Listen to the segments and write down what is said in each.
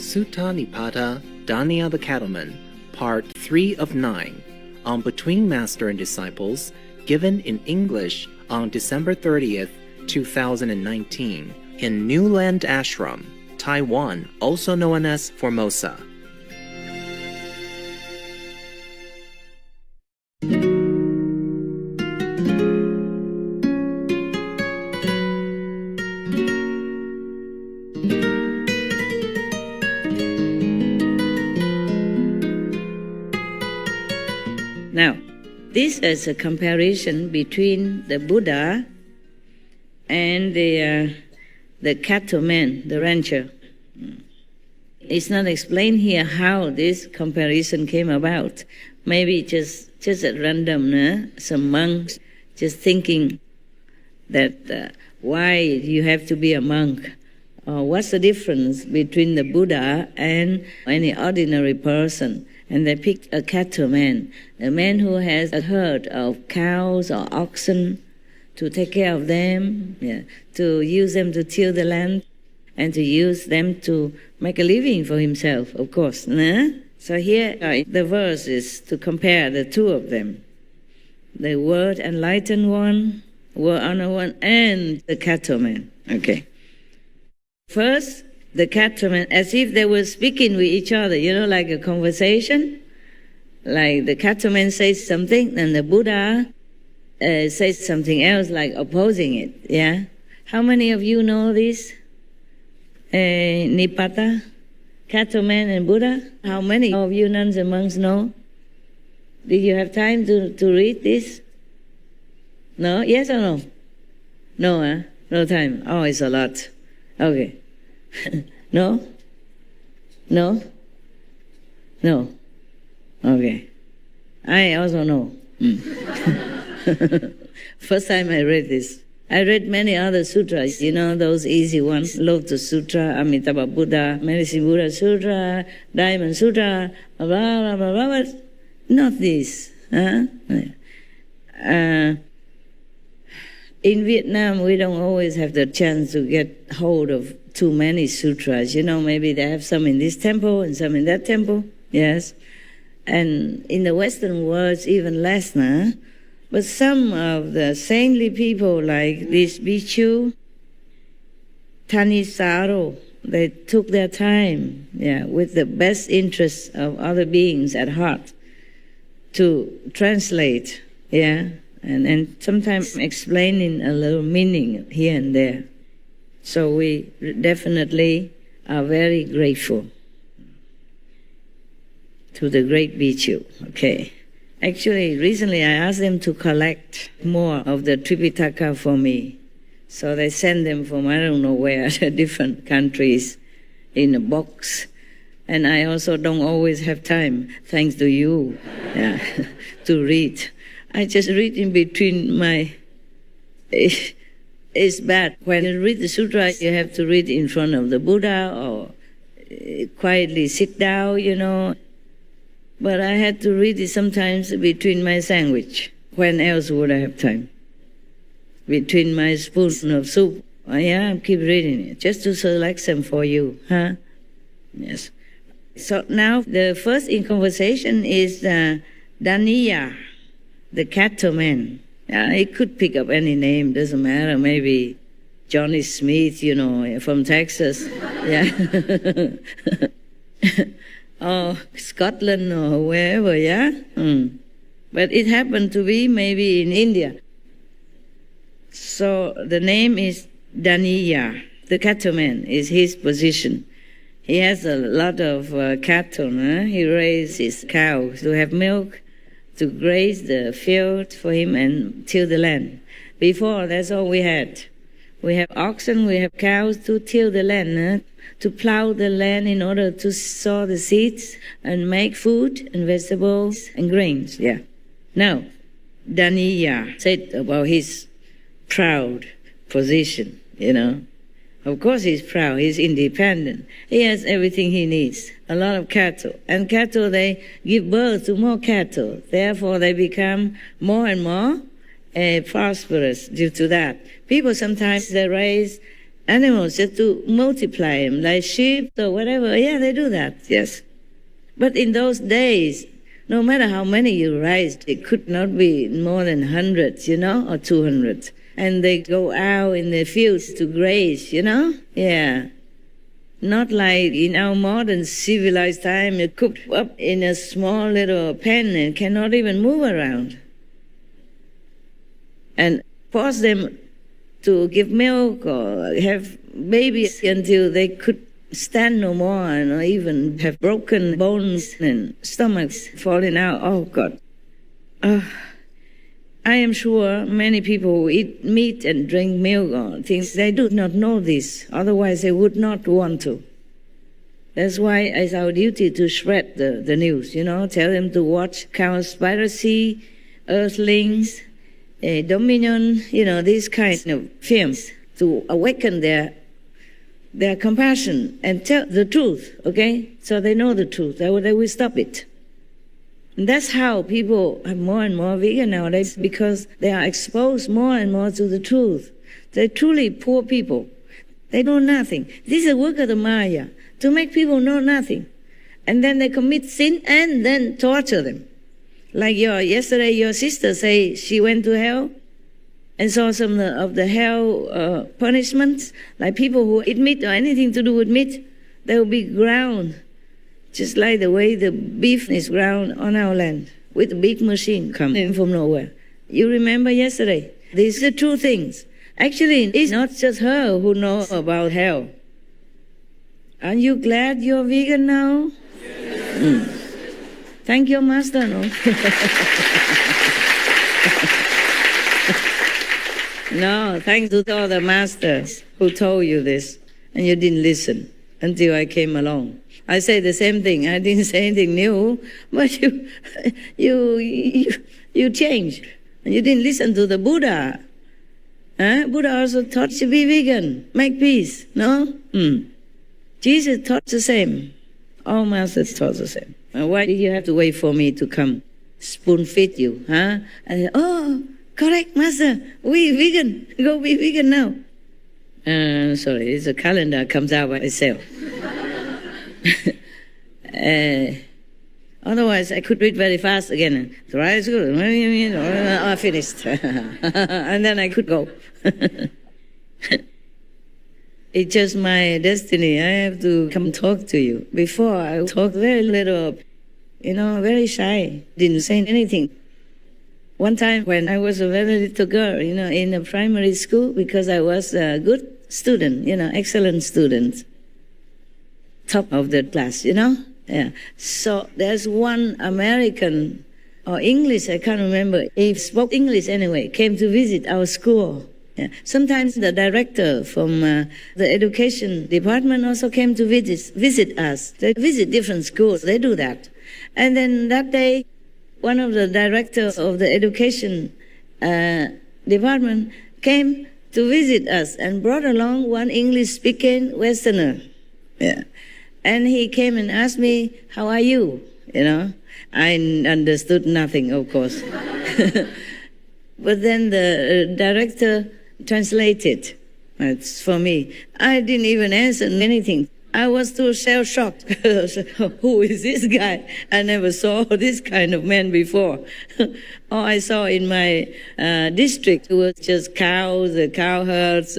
Sutta Nipata Dhaniya the Cattleman, Part 3 of 9, on Between Master and Disciples, given in English on December 30th, 2019, in New Land Ashram, Taiwan, also known as Formosa. Now, this is a comparison between the Buddha and the cattleman, the rancher. It's not explained here how this comparison came about. Maybe just at random, some monks just thinking that why you have to be a monk, or what's the difference between the Buddha and any ordinary person. And they picked a cattleman, a man who has a herd of cows or oxen to take care of them, to use them to till the land, and to use them to make a living for himself, of course. So here the verse is to compare the two of them, the word enlightened one, word honored one, and the cattleman. Okay. First, the cattleman, as if they were speaking with each other, like a conversation. Like the cattleman says something, and the Buddha says something else, like opposing it. Yeah? How many of you know this? Nipata? Cattleman and Buddha? How many of you nuns and monks know? Did you have time to read this? No? Yes or no? No, no time. Oh, it's a lot. Okay. No? No? No? Okay. I also know. First time I read this. I read many other sutras, those easy ones. Lotus Sutra, Amitabha Buddha, Medicine Buddha Sutra, Diamond Sutra, blah, blah, blah, blah, but not this. In Vietnam, we don't always have the chance to get hold of too many sutras. Maybe they have some in this temple and some in that temple. Yes. And in the Western world, even less now. But some of the saintly people, like this Bhikkhu, Thanisaro, they took their time, with the best interests of other beings at heart, to translate, and sometimes explaining a little meaning here and there. So we definitely are very grateful to the great Bhikkhu. Okay. Actually, recently I asked them to collect more of the Tripitaka for me. So they send them from I don't know where, different countries in a box. And I also don't always have time, thanks to you, to read. I just read in between my... It's bad. When you read the sutra, you have to read in front of the Buddha or quietly sit down, But I had to read it sometimes between my sandwich. When else would I have time? Between my spoon of soup. I keep reading it, just to select some for you, Yes. So now the first in conversation is Dhaniya, the cattleman. He could pick up any name, doesn't matter. Maybe Johnny Smith, from Texas. Or Scotland or wherever, But it happened to be maybe in India. So the name is Dhaniya. The cattleman is his position. He has a lot of cattle. He raises cows to have milk, to graze the field for him and till the land. Before, that's all we had. We have oxen, we have cows to till the land, to plow the land in order to sow the seeds and make food and vegetables and grains. Now, Dhaniya said about his proud position, Of course he's proud, he's independent. He has everything he needs, a lot of cattle. And cattle, they give birth to more cattle. Therefore, they become more and more prosperous due to that. People sometimes, they raise animals just to multiply them, like sheep or whatever. Yeah, they do that, yes. But in those days, no matter how many you raise, it could not be more than 100, or 200. And they go out in the fields to graze, Yeah. Not like in our modern civilized time, you coop up in a small little pen and cannot even move around. And force them to give milk or have babies until they could stand no more and even have broken bones and stomachs falling out. Oh, God. I am sure many people who eat meat and drink milk or things, they do not know this. Otherwise, they would not want to. That's why it's our duty to spread the news, tell them to watch Cowspiracy, Earthlings, Dominion, these kinds of films to awaken their compassion and tell the truth, okay? So they know the truth. They will stop it. And that's how people are more and more vegan nowadays, because they are exposed more and more to the truth. They're truly poor people. They know nothing. This is a work of the Maya, to make people know nothing. And then they commit sin and then torture them. Like yesterday, your sister say she went to hell and saw some of the hell punishments, like people who eat meat or anything to do with meat, they will be ground, just like the way the beef is ground on our land, with a big machine coming from nowhere. You remember yesterday? These are true things. Actually, it's not just her who knows about hell. Aren't you glad you're vegan now? Thank your master, no? No, thanks to all the masters who told you this, and you didn't listen until I came along. I say the same thing. I didn't say anything new, but you changed. And you didn't listen to the Buddha. Buddha also taught you to be vegan, make peace, no? Jesus taught the same. All masters taught the same. Why did you have to wait for me to come spoon feed you, And correct, master, we vegan, go be vegan now. Sorry, it's a calendar comes out by itself. Otherwise, I could read very fast again. I finished. And then I could go. It's just my destiny. I have to come talk to you. Before, I talked very little, very shy. Didn't say anything. One time when I was a very little girl, in a primary school, because I was a good student, excellent student. Top of the class, Yeah. So there's one American or English, I can't remember. He spoke English anyway, came to visit our school. Yeah. Sometimes the director from the education department also came to visit us. They visit different schools. They do that. And then that day, one of the directors of the education department came to visit us and brought along one English-speaking Westerner. Yeah. And he came and asked me, how are you? I understood nothing, of course. But then the director translated. It's for me. I didn't even answer anything. I was too shell-shocked. Who is this guy? I never saw this kind of man before. All I saw in my district was just cows, the cow herds,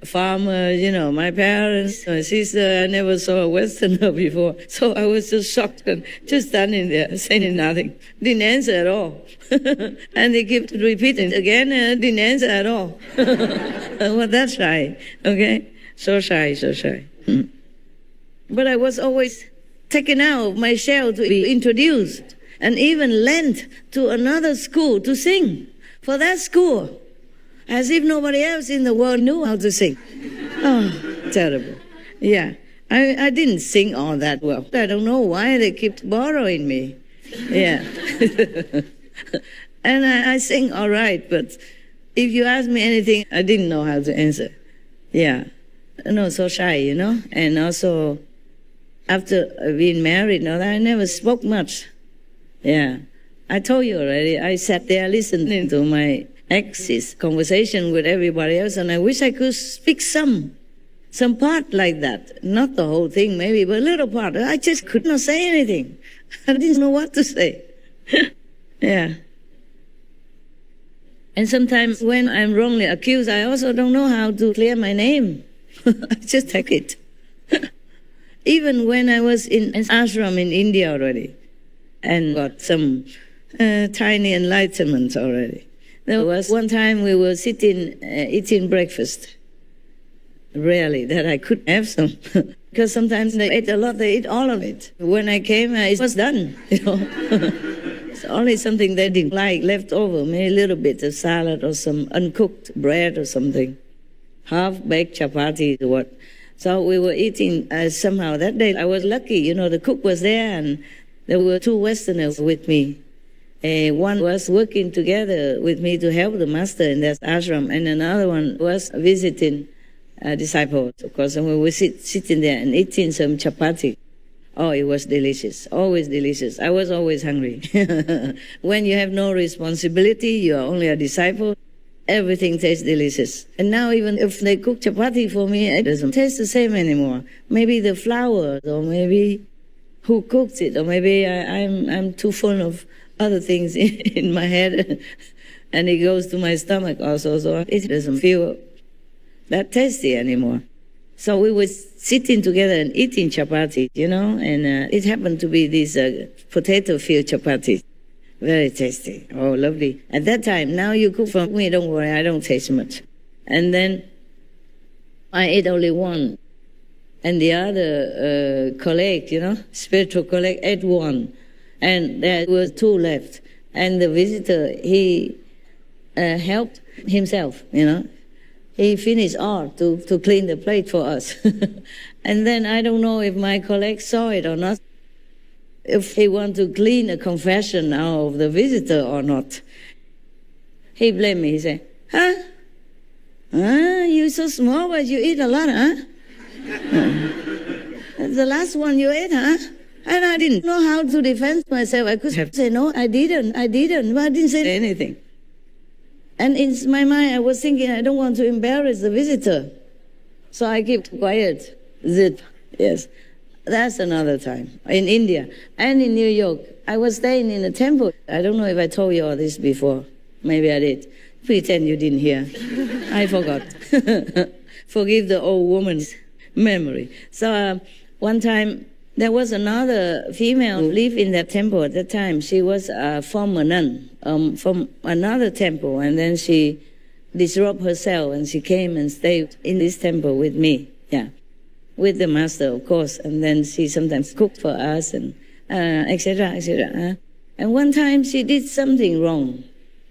farmers, my parents, my sister. I never saw a Westerner before. So I was just shocked and just standing there, saying nothing. Didn't answer at all. And they kept repeating again, and didn't answer at all. Well, that's shy, okay? So shy. But I was always taken out of my shell to be introduced and even lent to another school to sing for that school, as if nobody else in the world knew how to sing. Oh, terrible. Yeah, I didn't sing all that well. I don't know why they kept borrowing me. Yeah. And I sing all right, but if you ask me anything, I didn't know how to answer. Yeah. No, so shy, And also, after being married, I never spoke much. Yeah. I told you already, I sat there listening to my ex's conversation with everybody else, and I wish I could speak some. some part like that, not the whole thing maybe, but a little part. I just could not say anything. I didn't know what to say. Yeah. And sometimes when I'm wrongly accused, I also don't know how to clear my name. I just take it. Even when I was in an ashram in India already and got some tiny enlightenment already. There was one time we were sitting, eating breakfast. Rarely that I could have some. Because sometimes they ate a lot, they ate all of it. When I came, it was done, It's only something they didn't like left over, maybe a little bit of salad or some uncooked bread or something. Half-baked chapati or what. So we were eating somehow. That day I was lucky, the cook was there and there were two Westerners with me. One was working together with me to help the master in that ashram, and another one was visiting disciples, of course, and we were sitting there and eating some chapati. Oh, it was delicious, always delicious. I was always hungry. When you have no responsibility, you are only a disciple, everything tastes delicious. And now even if they cook chapati for me, it doesn't taste the same anymore. Maybe the flour, or maybe who cooked it, or maybe I'm too full of other things in my head, and it goes to my stomach also, so it doesn't feel that tasty anymore. So we were sitting together and eating chapati, and it happened to be these potato-filled chapati. Very tasty. Oh, lovely. At that time, now you cook for me, don't worry, I don't taste much. And then I ate only one. And the other colleague, spiritual colleague, ate one. And there were two left. And the visitor, he helped himself, He finished all to clean the plate for us. And then I don't know if my colleague saw it or not, if he want to clean a confession now of the visitor or not. He blamed me. He said, you so small, but you eat a lot, huh? The last one you ate, huh? And I didn't know how to defend myself. I could have said, no, I didn't, but I didn't say anything. And in my mind, I was thinking, I don't want to embarrass the visitor. So I kept quiet. Zip. Yes. That's another time. In India and in New York, I was staying in a temple. I don't know if I told you all this before. Maybe I did. Pretend you didn't hear. I forgot. Forgive the old woman's memory. So one time, there was another female who lived in that temple at that time. She was a former nun from another temple, and then she disrobed herself, and she came and stayed in this temple with me, with the master, of course. And then she sometimes cooked for us, and etc., etc. And one time she did something wrong,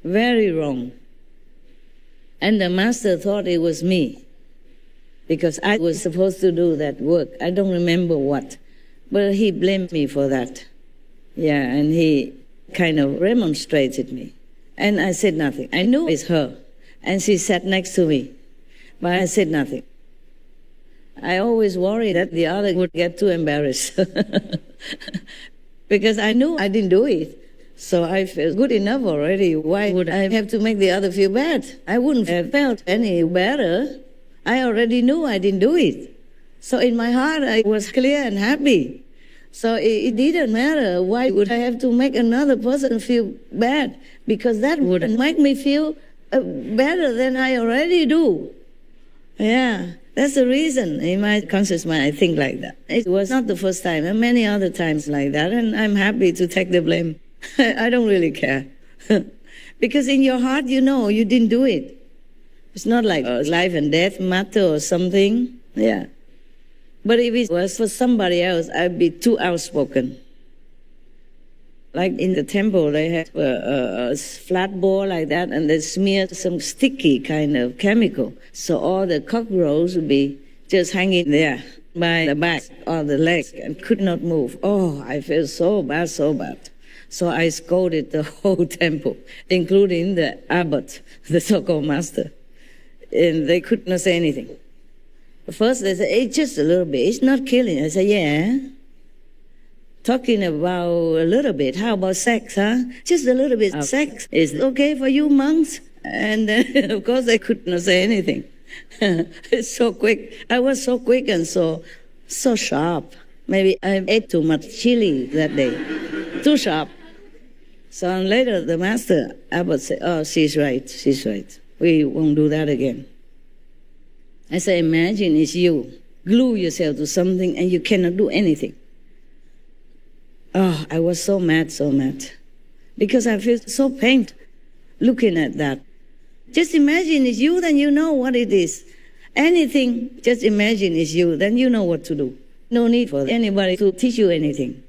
very wrong. And the master thought it was me, because I was supposed to do that work. I don't remember what. But he blamed me for that. And he kind of remonstrated me. And I said nothing. I knew it's her. And she sat next to me. But I said nothing. I always worried that the other would get too embarrassed. Because I knew I didn't do it. So I felt good enough already. Why would I have to make the other feel bad? I wouldn't have felt any better. I already knew I didn't do it. So in my heart, I was clear and happy. So it didn't matter. Why would I have to make another person feel bad? Because that would make me feel better than I already do. That's the reason. In my conscious mind, I think like that. It was not the first time, and many other times like that, and I'm happy to take the blame. I don't really care. Because in your heart, you didn't do it. It's not like life and death matter or something. But if it was for somebody else, I'd be too outspoken. Like in the temple, they had a flat board like that, and they smeared some sticky kind of chemical. So all the cockroaches would be just hanging there by the back or the leg and could not move. Oh, I felt so bad, so bad. So I scolded the whole temple, including the abbot, the so-called master. And they could not say anything. First, they said, it's just a little bit. It's not killing. I said, Talking about a little bit. How about sex, huh? Just a little bit of sex. Is it okay for you monks? And then, of course, they could not say anything. It's so quick. I was so quick and so sharp. Maybe I ate too much chili that day. Too sharp. So later the master, I would say, oh, she's right. We won't do that again. I say, imagine it's you. Glue yourself to something and you cannot do anything. Oh, I was so mad. Because I feel so pained looking at that. Just imagine it's you, then you know what it is. Anything, just imagine it's you, then you know what to do. No need for anybody to teach you anything,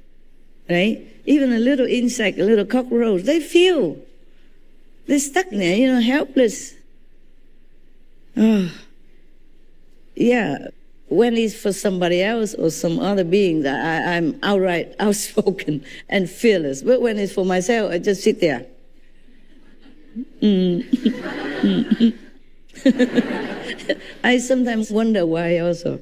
right? Even a little insect, a little cockroach, they feel. They're stuck there, helpless. Oh, yeah. When it's for somebody else or some other being, I'm outright outspoken and fearless. But when it's for myself, I just sit there. I sometimes wonder why also.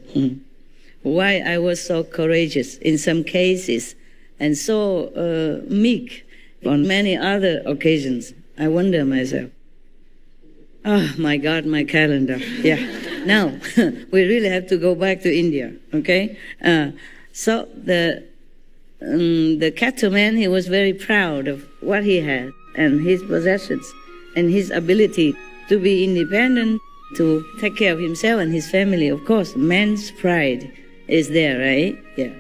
Why I was so courageous in some cases and so meek on many other occasions. I wonder myself. Oh, my God, my calendar. Yeah. Now, we really have to go back to India, okay? So the Cattleman, he was very proud of what he had and his possessions and his ability to be independent, to take care of himself and his family. Of course, man's pride is there, right? Yeah.